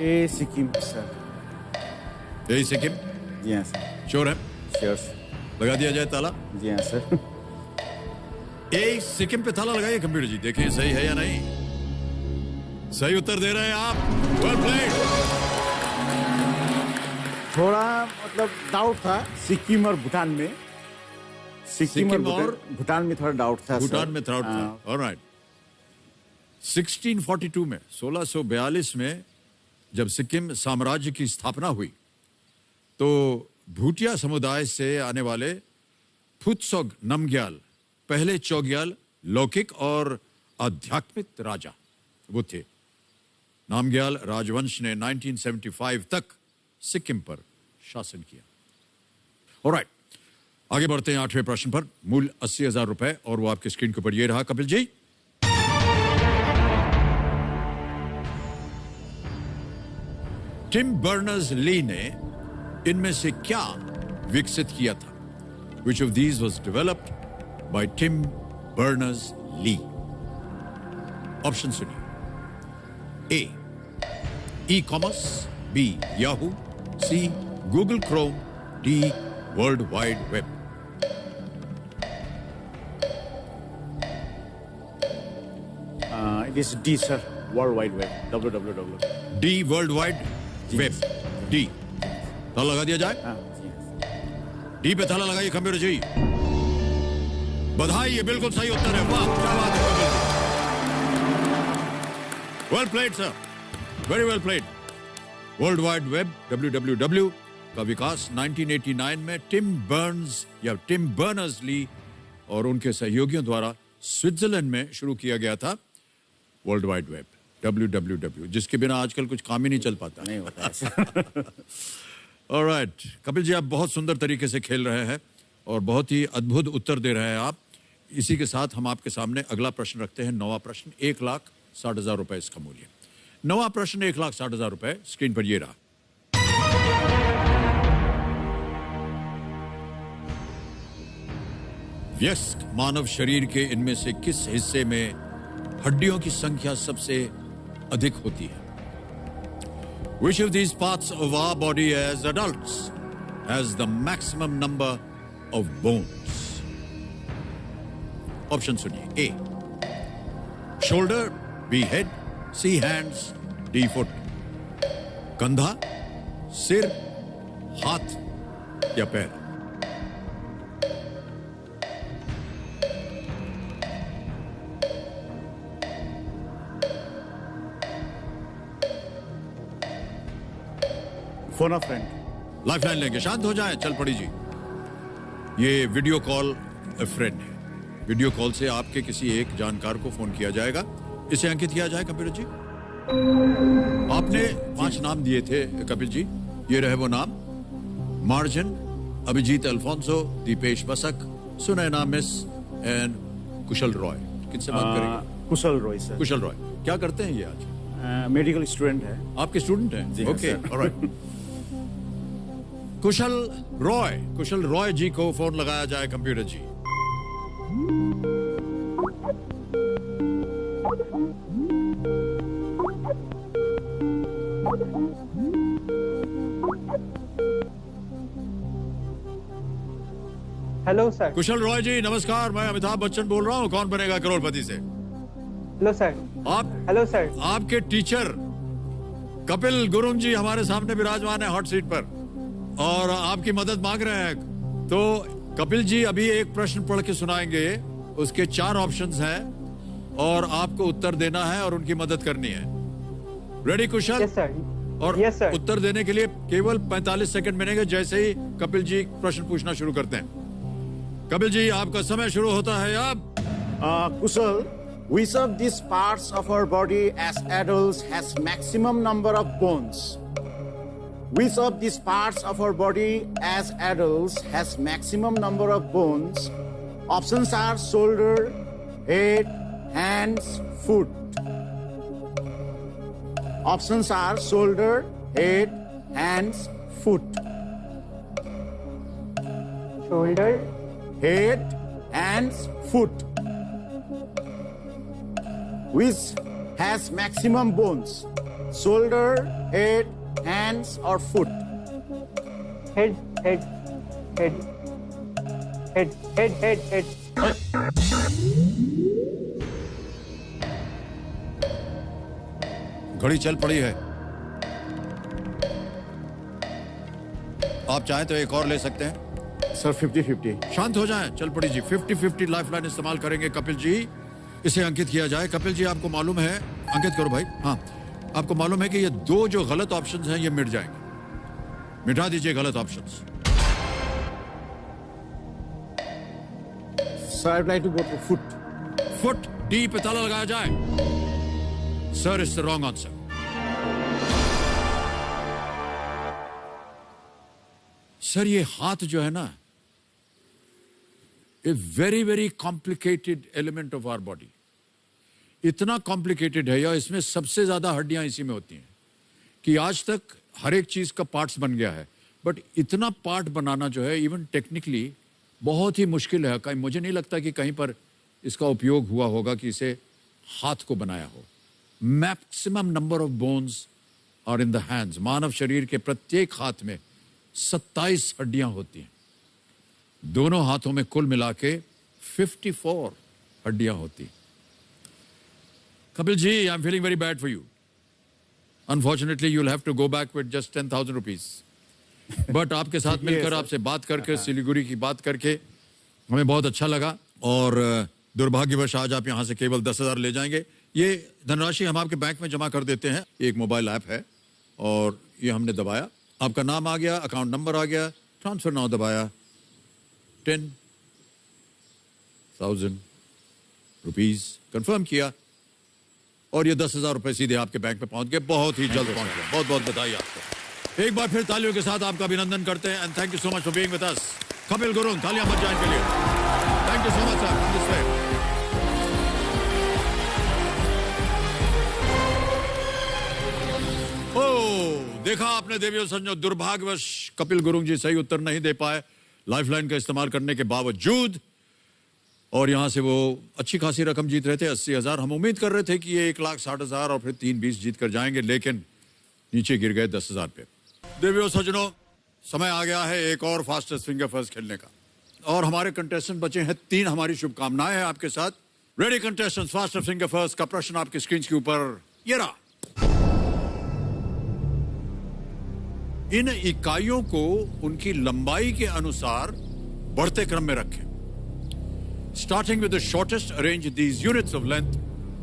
A Sikkim sir. यही सिक्किम. जी हाँ सर. श्योर है? Sure sir. लगा दिया जाए ताला. जी हाँ सर. ए सिक्किम पे ताला लगाइए कंप्यूटर जी, देखिए सही है या नहीं. सही उत्तर दे रहे हैं आप. Well played. थोड़ा मतलब डाउट था सिक्किम और भूटान में. सिक्किम और भूटान में थोड़ा डाउट था. भूटान में डाउट था. ऑलराइट. 1642 में 1642 में जब सिक्किम साम्राज्य की स्थापना हुई तो भूटिया समुदाय से आने वाले फुत्सोग नमग्याल पहले चोग्याल लौकिक और आध्यात्मिक राजा वो थे. नामग्याल राजवंश ने 1975 तक सिक्किम पर शासन किया. ऑलराइट, आगे बढ़ते हैं 8वें प्रश्न पर. मूल 80,000 रुपए और वो आपकी स्क्रीन के ऊपर ये रहा. कपिल जी, टिम बर्नर्स-ली ने इनमें से क्या विकसित किया था? Which of these was developed by Tim Berners-Lee? Option सुनिए. A. E-commerce, B. Yahoo, C. Google Chrome, D. World Wide Web. It is D sir. World Wide Web. www. D. World Wide Web. D. ताला लगा दिया जाए. हाँ जी हाँ. डी पे ताला लगाइए कंप्यूटर जी. बधाई, ये बिल्कुल सही उत्तर है. वाह, क्या बात है. Well played sir, very well played. World wide web www का विकास 1989 में टिम बर्नर्स-ली और उनके सहयोगियों द्वारा स्विट्जरलैंड में शुरू किया गया था. वर्ल्ड वाइड वेब www, जिसके बिना आजकल कुछ काम ही नहीं चल पाता. नहीं होता है. ऑलराइट, कपिल जी आप बहुत सुंदर तरीके से खेल रहे हैं और बहुत ही अद्भुत उत्तर दे रहे हैं आप. इसी के साथ हम आपके सामने अगला प्रश्न रखते हैं. 9वां प्रश्न, 1,60,000 रुपए इसका मूल्य. 9वां प्रश्न 1,60,000 रुपए स्क्रीन पर ये रहा. वयस्क मानव शरीर के इनमें से किस हिस्से में हड्डियों की संख्या सबसे अधिक होती है? Which of these parts of our body as adults has the maximum number of bones? Option सुनिए. A. Shoulder, B. Head, C. Hands, D. Foot. कंधा, सिर, हाथ या पैर? फोन अ फ्रेंड. लाइफलाइन लेंगे. शांत हो जाए. चल पड़ी जी. ये वीडियो कॉल अ फ्रेंड है. वीडियो कॉल से आपके किसी एक जानकार को फोन किया जाएगा. इसे अंकित किया जाए कंप्यूटर जी. आपने 5 नाम दिए थे कपिल जी. ये रहे वो नाम. मार्जिन, अभिजीत अल्फोंसो, दीपेश बसक, सुनैना मिस एंड कुशल रॉय. किनसे बात करेंगे? कुशल रॉय सर. कुशल रॉय. क्या करते हैं ये आज? मेडिकल स्टूडेंट है. आपके स्टूडेंट हैं? जी ओके, ऑलराइट. कुशल रॉय जी को फोन लगाया जाए computer ji. Hello sir. Kushal Roy ji नमस्कार. मैं अमिताभ बच्चन बोल रहा हूँ. कौन बनेगा करोड़पति से. Hello sir. Hello sir. आपके टीचर कपिल गुरुंग जी हमारे सामने विराजमान है हॉट सीट पर और आपकी मदद मांग रहे हैं. तो कपिल जी अभी एक प्रश्न पढ़ के सुनाएंगे. उसके 4 ऑप्शंस हैं और आपको उत्तर देना है और उनकी मदद करनी है. रेडी कुशल? Yes sir. और यस सर. उत्तर देने के लिए केवल 45 सेकंड मिलेंगे जैसे ही कपिल जी प्रश्न पूछना शुरू करते हैं. कपिल जी आपका समय शुरू होता है अब. कुशल, which of these parts of our body as adults has maximum number of bones? Which of these parts of our body as adults has maximum number of bones? Options are shoulder, head, hands, foot. Options are shoulder, head, hands, foot. Shoulder, Head, hands, foot. Which has maximum bones? Shoulder, head, hands, or foot? head, head, head, head, head, head, head. घड़ी चल पड़ी है। आप चाहें तो एक और ले सकते हैं। Sir, 50-50. शांत हो जाएं, चल पड़ी जी। 50-50 लाइफलाइन इस्तेमाल करेंगे कपिल जी। इसे अंकित किया जाए। कपिल जी, आपको मालूम है, अंकित करो भाई। हाँ, आपको मालूम है कि ये दो जो गलत ऑप्शंस हैं ये मिट जाएंगे। मिटा दीजिए गलत options. Sir, I'd like to go for foot. Foot, D पे ताला लगाया जाए। Sir, it's the wrong answer. Sir, ये हाथ जो है ना, a very very complicated element of our body. इतना कॉम्प्लिकेटेड है, या इसमें सबसे ज्यादा हड्डियां इसी में होती हैं, कि आज तक हर एक चीज का पार्ट्स बन गया है। बट इतना पार्ट बनाना जो है, इवन टेक्निकली बहुत ही मुश्किल है। कहीं मुझे नहीं लगता कि कहीं पर इसका उपयोग हुआ होगा कि इसे हाथ को बनाया हो। Maximum number of bones are in the hands. मानव शरीर के प्रत्येक हाथ में 27 हड्डियां होती हैं। दोनों हाथों में कुल मिला के 54 हड्डियां होती। Kapil ji, I am feeling very bad for you. Unfortunately you will have to go back with just 10,000 rupees. But आपके साथ मिलकर, आपसे बात करके, सिलीगुड़ी की बात करके हमें बहुत अच्छा लगा। और दुर्भाग्यवश आज आप यहां से केवल 10,000 ले जाएंगे। ये धनराशि हम आपके बैंक में जमा कर देते हैं। एक मोबाइल ऐप है और ये हमने दबाया, आपका नाम आ गया, अकाउंट नंबर आ गया, ट्रांसफर नाउ दबाया, 10,000 रुपीज कंफर्म किया और ये 10,000 रुपए सीधे आपके बैंक में पहुंच गए। बहुत ही जल्द पहुंच गए। बहुत बहुत बधाई आपको। एक बार फिर तालियों के साथ आपका अभिनंदन करते हैं। And thank you so much for being with us. Kapil Gurung, तालियां मत जाएं के लिए। Thank you so much sir. This way. ओ, देखा आपने देवियों संजो, दुर्भाग्यवश कपिल गुरुंग जी सही उत्तर नहीं दे पाए लाइफलाइन का इस्तेमाल करने के बावजूद। और यहां से वो अच्छी खासी रकम जीत रहे थे, 80,000। हम उम्मीद कर रहे थे कि ये 1,60,000 और फिर 3-20 जीत कर जाएंगे, लेकिन नीचे गिर गए 10,000 पे। देवियों सज्जनों, समय आ गया है एक और फास्टेस्ट फिंगर फर्स्ट खेलने का। और हमारे कंटेस्टेंट बचे हैं 3। हमारी शुभकामनाएं हैं आपके साथ। Ready contestant, fastest finger first का प्रश्न आपकी स्क्रीन के ऊपर ये रहा। इन इकाइयों को उनकी लंबाई के अनुसार बढ़ते क्रम में रखें। Starting with the shortest, arrange these units of length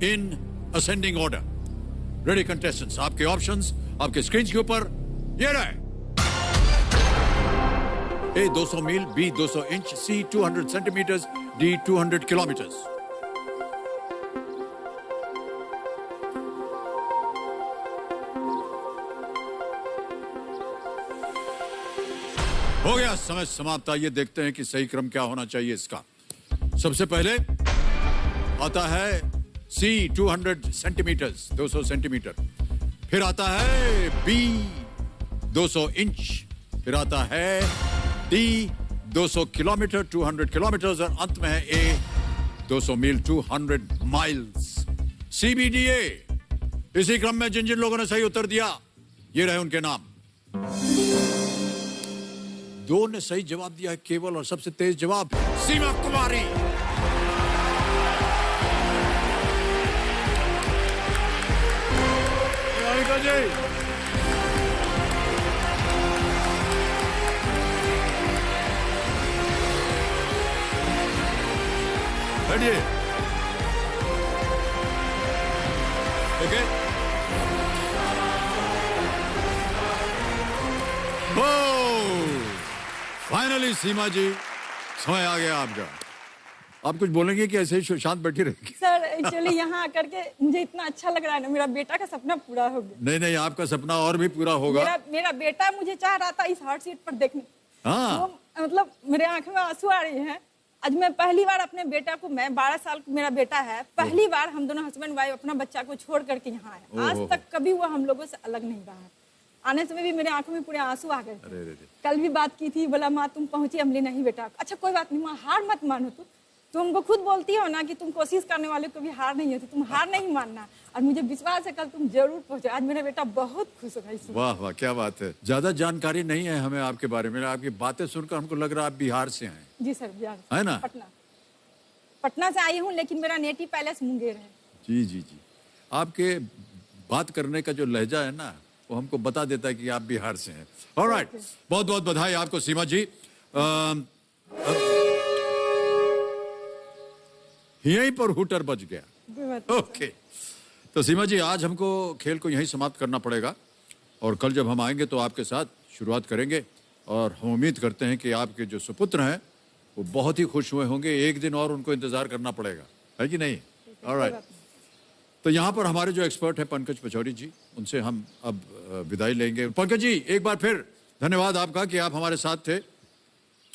in ascending order. Ready contestants, आपके options आपके स्क्रीन के ऊपर ये रहे। A 200 मील, B 200 inch, C 200 centimetres, D 200 kilometres. हो गया, समय समाप्त। आइए देखते हैं कि सही क्रम क्या होना चाहिए इसका। सबसे पहले आता है C 200 सेंटीमीटर्स, 200 सेंटीमीटर। फिर आता है B 200 इंच। फिर आता है D 200 किलोमीटर, 200 किलोमीटर्स। और अंत में है A 200 मील, 200 माइल्स। CBDA। इसी क्रम में जिन जिन लोगों ने सही उत्तर दिया ये रहे उनके नाम। 2 ने सही जवाब दिया है केवल, और सबसे तेज जवाब सीमा कुमारी। जी बैठिए। ओके, फाइनली सीमा जी, समय आ गया आपका। आप कुछ बोलेंगे कि ऐसे ही शांत बैठी रहेगी? सर एक्चुअली यहाँ आकर के मुझे इतना अच्छा लग रहा है ना, मेरा बेटा का सपना पूरा हो गया। नहीं नहीं, आपका सपना और भी पूरा होगा। मेरा बेटा मुझे चाह रहा था इस हॉट सीट पर देखने। हाँ, तो मतलब मेरे आंखों में आंसू आ रहे हैं। आज मैं पहली बार अपने बेटा को, मैं 12 साल का मेरा बेटा है, पहली बार हम दोनों हस्बैंड वाइफ अपना बच्चा को छोड़ करके यहाँ आए। आज तक कभी वो हम लोगों से अलग नहीं रहा। आने समय भी मेरे आंखों में पूरे आंसू आ गए। कल भी बात की थी, बोला माँ तुम पहुंची, हमले नहीं बेटा। अच्छा कोई बात नहीं माँ, हार मत मानो। तुम हमको खुद बोलती हो ना कि तुम कोशिश करने वाले को भी हार नहीं होती, तुम हार नहीं मानना। और मुझे विश्वास है कल तुम जरूर पहुंचे। आज मेरा बेटा बहुत खुश होगा। वाह वाह, क्या बात है। ज्यादा जानकारी नहीं है हमें आपके बारे में, आपकी बातें सुनकर हमको लग रहा है आप बिहार से हैं। जी सर, बिहार से। है ना? पटना से आई हूँ, लेकिन मेरा नेटिव पैलेस मुंगेर है। जी जी जी, आपके बात करने का जो लहजा है ना, वो हमको बता देता है कि आप बिहार से हैं। ऑलराइट, बहुत बहुत बधाई आपको सीमा जी। यहीं पर हुटर बज गया। ओके, तो सीमा जी आज हमको खेल को यहीं समाप्त करना पड़ेगा, और कल जब हम आएंगे तो आपके साथ शुरुआत करेंगे, और हम उम्मीद करते हैं कि आपके जो सुपुत्र हैं वो बहुत ही खुश हुए होंगे। एक दिन और उनको इंतजार करना पड़ेगा, है कि नहीं? ऑलराइट, तो यहाँ पर हमारे जो एक्सपर्ट हैं पंकज पचौरी जी, उनसे हम अब विदाई लेंगे। पंकज जी एक बार फिर धन्यवाद आपका कि आप हमारे साथ थे,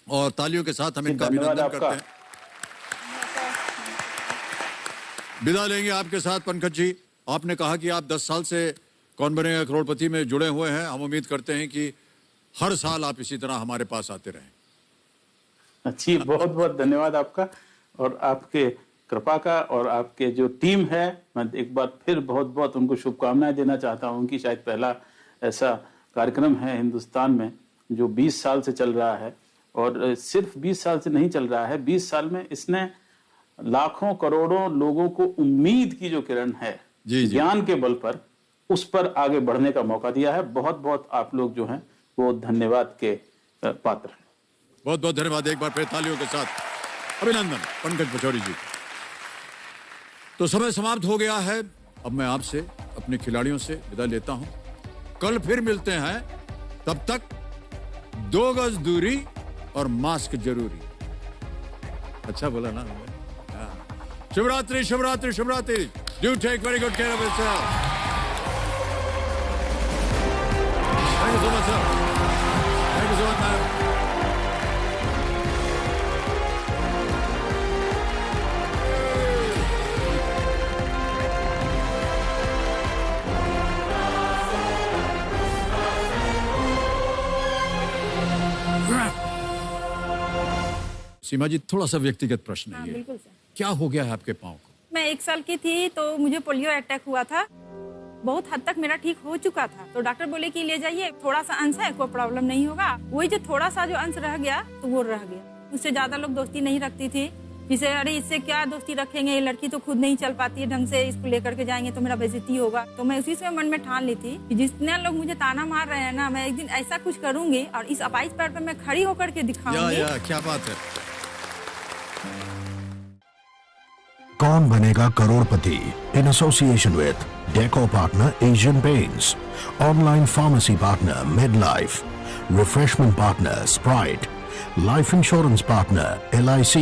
और तालियों के साथ हम इनका अभिनंदन करते हैं। विदा लेंगे आपके साथ। पंकज जी, आपने कहा कि आप 10 साल से कौन बनेगा करोड़पति में जुड़े हुए हैं। हम उम्मीद करते हैं कि हर साल आप इसी तरह हमारे पास आते रहें। जी, बहुत बहुत धन्यवाद आपका, और आपके कृपा का, और आपके जो टीम है, मैं एक बार फिर बहुत बहुत उनको शुभकामनाएं देना चाहता हूं कि शायद पहला ऐसा कार्यक्रम है हिंदुस्तान में जो 20 साल से चल रहा है, और सिर्फ 20 साल से नहीं चल रहा है, 20 साल में इसने लाखों करोड़ों लोगों को उम्मीद की जो किरण है ज्ञान के बल पर, उस पर आगे बढ़ने का मौका दिया है। बहुत बहुत आप लोग जो हैं वो धन्यवाद के पात्र हैं। बहुत बहुत धन्यवाद, एक बार फिर तालियों के साथ अभिनंदन पंकज पचौरी जी। तो समय समाप्त हो गया है। अब मैं आपसे, अपने खिलाड़ियों से विदा लेता हूं। कल फिर मिलते हैं, तब तक 2 गज दूरी और मास्क जरूरी। अच्छा बोला ना? Shivratri Shivratri Shivratri. Do take very good care of yourself. Thank you so much sir. Thank you so much ma'am. Seema ji, थोड़ा सा व्यक्तिगत प्रश्न है। बिल्कुल सर। क्या हो गया है आपके पाँव को? मैं 1 साल की थी तो मुझे पोलियो अटैक हुआ था। बहुत हद तक मेरा ठीक हो चुका था, तो डॉक्टर बोले कि ले जाइए, थोड़ा सा अंश है, कोई प्रॉब्लम नहीं होगा। वही जो थोड़ा सा जो अंश रह गया तो वो रह गया। उससे ज्यादा लोग दोस्ती नहीं रखती थी। जिसे अरे इससे क्या दोस्ती रखेंगे, ये लड़की तो खुद नहीं चल पाती है ढंग से, इसको लेकर के जाएंगे तो मेरा बेइज्जती होगा। तो मैं उसी से मन में ठान ली थी कि जितने लोग मुझे ताना मार रहे हैं ना, मैं एक दिन ऐसा कुछ करूंगी और इस अपाइज पैर पर मैं खड़ी होकर के दिखाऊंगी। क्या बात है। Kaun Banega Crorepati in association with decor partner Asian Paints, online pharmacy partner Medlife, refreshment partner Sprite, life insurance partner LIC,